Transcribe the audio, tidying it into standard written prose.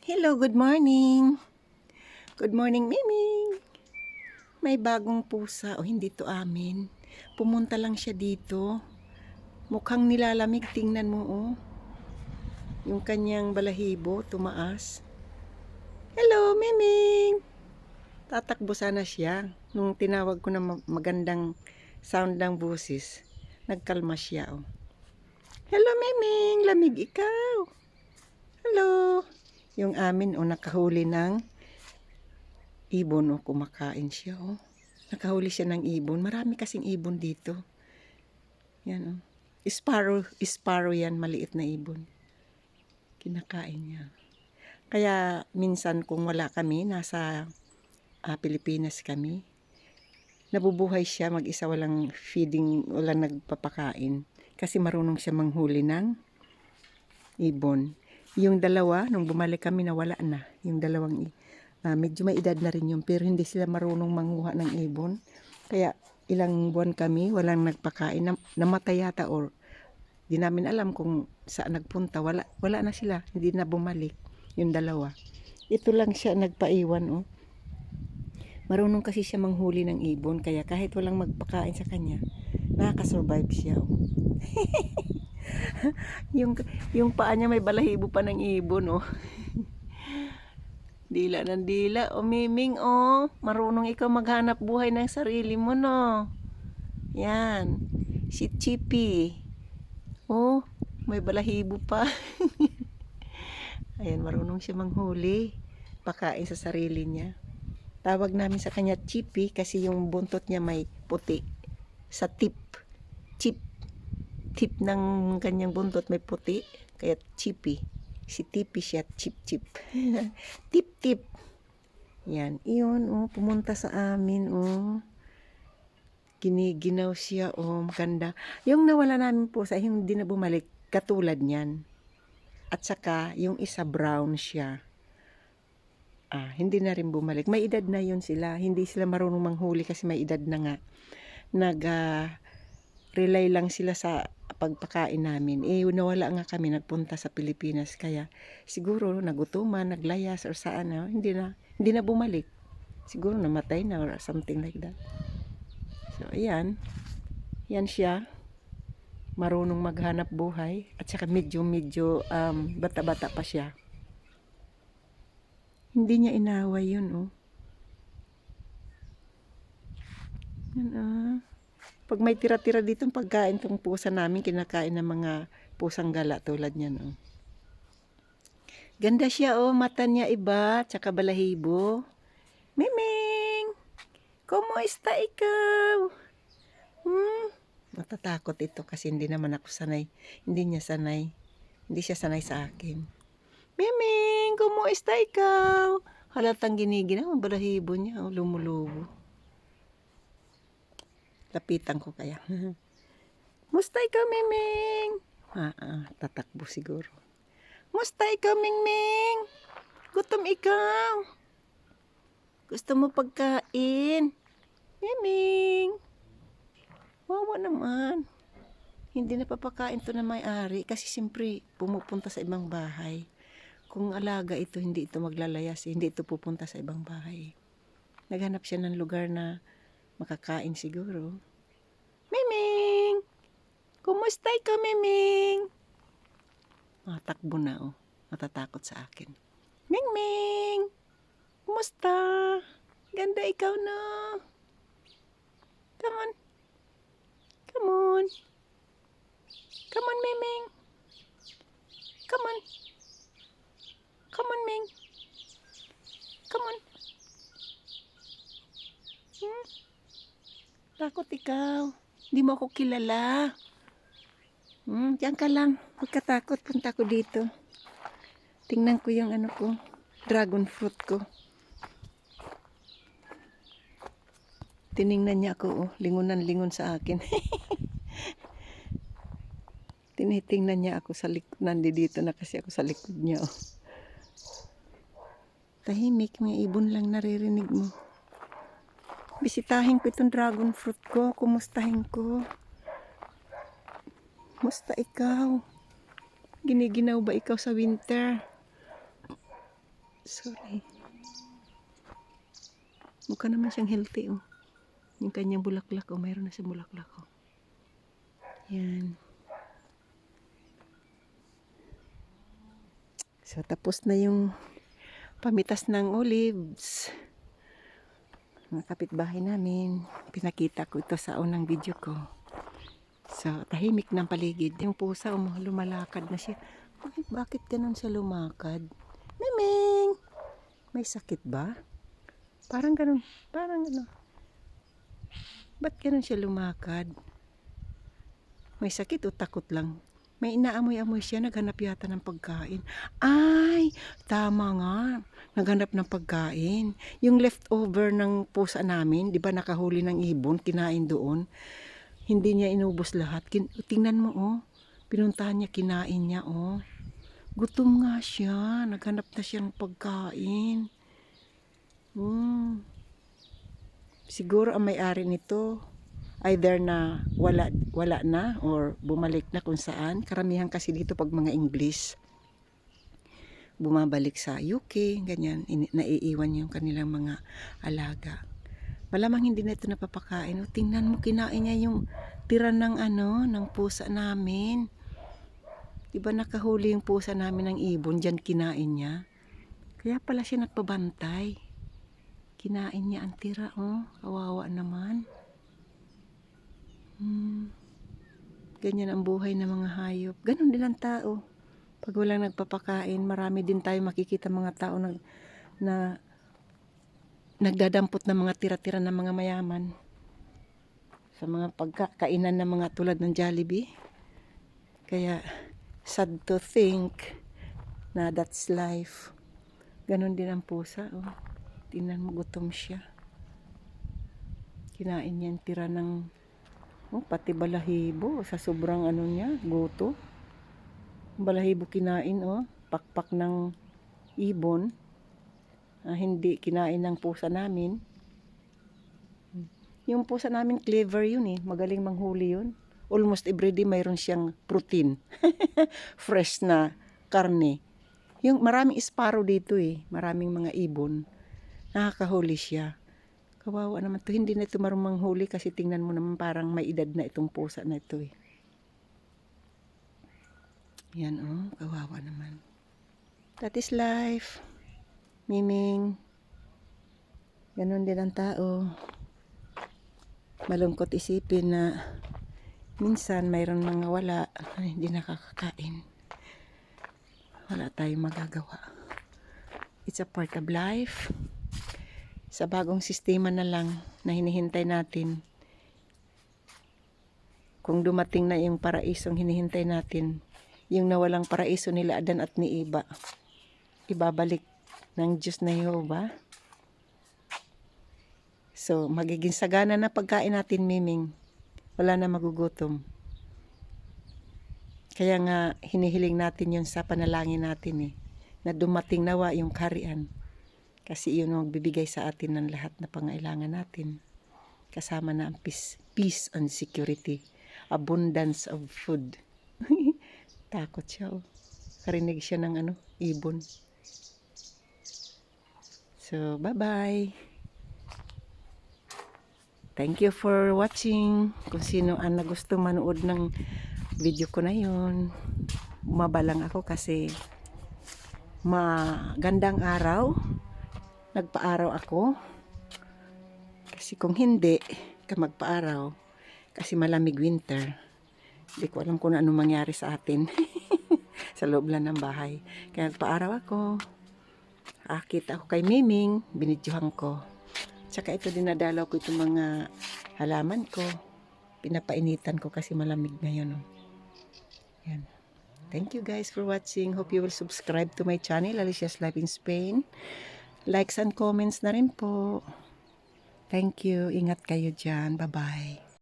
Hello, good morning. Good morning, Miming. May bagong pusa. O, hindi to amin. Pumunta lang siya dito. Mukhang nilalamig. Tingnan mo, oh. Yung kanyang balahibo, tumaas. Hello, Miming. Tatakbo sana siya. Nung tinawag ko na magandang sound ng busis, nagkalma siya, oh. Hello, Miming. Lamig ikaw. Hello. Yung amin, oh, nakahuli ng ibon, oh, kumakain siya, oh. Nakahuli siya ng ibon. Marami kasing ibon dito. Yan, oh. Sparrow yan, maliit na ibon. Kinakain niya. Kaya minsan kung wala kami, nasa Pilipinas kami, nabubuhay siya mag-isa, walang feeding, walang nagpapakain. Kasi marunong siya manghuli ng ibon. Yung dalawa, nung bumalik kami, nawala na. Yung dalawang medyo may edad na rin yun, pero hindi sila marunong manguha ng ibon. Kaya ilang buwan kami, walang nagpakain, namatay yata, or di namin alam kung saan nagpunta. Wala na sila, hindi na bumalik yung dalawa. Ito lang siya nagpaiwan, oh. Marunong kasi siya manghuli ng ibon, kaya kahit walang magpakain sa kanya, nakaka-survive siya, oh. yung paa niya may balahibo pa ng ibon, oh. Dila ng dila. O, Miming, oh. Marunong ikaw maghanap buhay ng sarili mo, no? Yan. Si Chippy. Oh, may balahibo pa. Ayan, marunong siya manghuli. Pakain sa sarili niya. Tawag namin sa kanya Chippy kasi yung buntot niya may puti. Sa tip. Chip. Tip ng kanyang buntot may puti. Kaya Chippy. Si Tippy siya, chip. Tip. Yan, iyon, oh, pumunta sa amin, oh. Giniginaw siya, oh, maganda. Yung nawala namin po sa hindi na bumalik, katulad niyan. At saka, yung isa brown siya. Hindi na rin bumalik. May edad na yun sila. Hindi sila marunong manghuli kasi may edad na nga. Rely lang sila sa pagpakain namin. Nawala nga kami, nagpunta sa Pilipinas. Kaya siguro nagutuman, naglayas or saan, hindi na bumalik. Siguro namatay na or something like that. So, ayan. Yan siya. Marunong maghanap buhay. At saka medyo bata-bata pa siya. Hindi niya inaway yun, oh. Yan, ah. Pag may tira-tira dito pagkain tong pusa namin, kinakain ng mga pusang gala tulad niyan, oh. Ganda siya, oh. Mata niya iba, tsaka balahibo. Miming! Kumusta ikaw? Matatakot ito kasi hindi naman ako sanay. Hindi niya sanay. Hindi siya sanay sa akin. Miming! Kumusta ikaw? Halatang giniginaw ang balahibo niya, oh. Lumulubo. Lapitan ko kaya. Musta ikaw, Miming? Tatakbo siguro. Musta ikaw, Mingming? Gutom ikaw. Gusto mo pagkain? Miming. Wawa naman. Hindi na papakain to na may-ari kasi siyempre pumupunta sa ibang bahay. Kung alaga ito, hindi ito maglalayas, hindi ito pupunta sa ibang bahay. Naghanap siya ng lugar na makakain siguro. Miming! Kumusta ikaw, Miming? Takbo na, oh. Matatakot sa akin. Mingming! Kumusta? Ganda ikaw, no? Come on. Come on. Come on, Miming. Come on. Come on, Ming. Come on. Takot ikaw. Hindi mo ako kilala. Diyan ka lang. Huwag ka takot. Punta ko dito. Tingnan ko yung ano ko. Dragon fruit ko. Tiningnan niya ako, oh. Lingon sa akin. Tinitingnan niya ako sa likod. Nandito na kasi ako sa likod niya, oh. Tahimik. May ibon lang naririnig mo. Bisitahin ko itong dragon fruit ko. Kumustahin ko. Kumusta ikaw? Giniginaw ba ikaw sa winter? Sorry. Mukha naman siyang healthy, oh. Yung kanyang bulaklak, oh. Mayroon na siyang bulaklak, oh. Yan. So, tapos na yung pamitas ng olives. Mga kapitbahay namin. Pinakita ko ito sa unang video ko. So, tahimik ng paligid. Yung pusa, lumalakad na siya. Bakit ganun siya lumakad? Miming! May sakit ba? Parang ganun. Parang ano. Ba't ganun siya lumakad? May sakit o takot lang? May inaamoy-amoy siya. Naghanap yata ng pagkain. Ay! Tama nga. Naghanap ng pagkain. Yung leftover ng pusa namin, di ba nakahuli ng ibon, kinain doon. Hindi niya inubos lahat. Tingnan mo, oh. Pinuntahan niya, kinain niya, oh. Gutom nga siya. Naghanap na siya ng pagkain. Siguro ang may-ari nito, either na wala na or bumalik na kung saan. Karamihan kasi dito pag mga English, bumabalik sa UK, ganyan. Naiiwan yung kanilang mga alaga. Malamang hindi na ito napapakain. O, tingnan mo, kinain niya yung tira ng ng pusa namin. Diba nakahuli yung pusa namin ng ibon, dyan kinain niya. Kaya pala siya nagpabantay. Kinain niya ang tira, oh. Kawawa naman. Ganyan ang buhay ng mga hayop. Ganon din ang tao. Pag walang nagpapakain, marami din tayo makikita mga tao na nagdadampot ng mga tira-tira ng mga mayaman. Sa mga pagkakainan ng mga tulad ng Jollibee. Kaya, sad to think na that's life. Ganon din ang pusa, oh. Tingnan mo, gutom siya. Kinain niya yung tira ng, oh, pati balahibo. Sa sobrang niya, guto. Balahibo kinain, oh. Pakpak ng ibon. Hindi kinain ng pusa namin. Yung pusa namin, clever yun, eh. Magaling manghuli yun. Almost everyday mayroon siyang protein. Fresh na karne. Yung maraming sparrow dito, eh. Maraming mga ibon. Nakakahuli siya. Kawawa naman to. Hindi na ito marunong manghuli kasi tingnan mo naman parang may edad na itong pusa na ito, eh. Yan, oh. Kawawa naman. That is life. Miming. Ganon din ang tao. Malungkot isipin na minsan mayroon mga wala, hindi nakakakain. Wala tayong magagawa. It's a part of life. Sa bagong sistema na lang na hinihintay natin. Kung dumating na yung paraisong hinihintay natin, yung nawalang paraiso nila Adan at ni Eva, ibabalik ng Diyos na Yehova. So, magiging sagana na pagkain natin, Miming. Wala na magugutom. Kaya nga, hinihiling natin yun sa panalangin natin, eh. Na dumating nawa yung kaharian. Kasi yun ang magbibigay sa atin ng lahat na pangailangan natin. Kasama na ang peace and security. Abundance of food. Takot siya, oh. Karinig siya ng ibon. So, bye-bye. Thank you for watching. Kung sino ang nagusto manood ng video ko na yun, bumabalang ako kasi magandang araw. Nagpaaraw ako. Kasi kung hindi ka magpaaraw, kasi malamig winter, hindi ko alam kung ano mangyari sa atin. Sa loob lang ng bahay. Kaya nagpaaraw ako. Akit ako kay Miming, binidyohan ko. Tsaka ito dinadalaw ko itong mga halaman ko. Pinapainitan ko kasi malamig ngayon. Oh. Yan. Thank you guys for watching. Hope you will subscribe to my channel, Alicia's Life in Spain. Likes and comments na rin po. Thank you. Ingat kayo dyan. Bye-bye.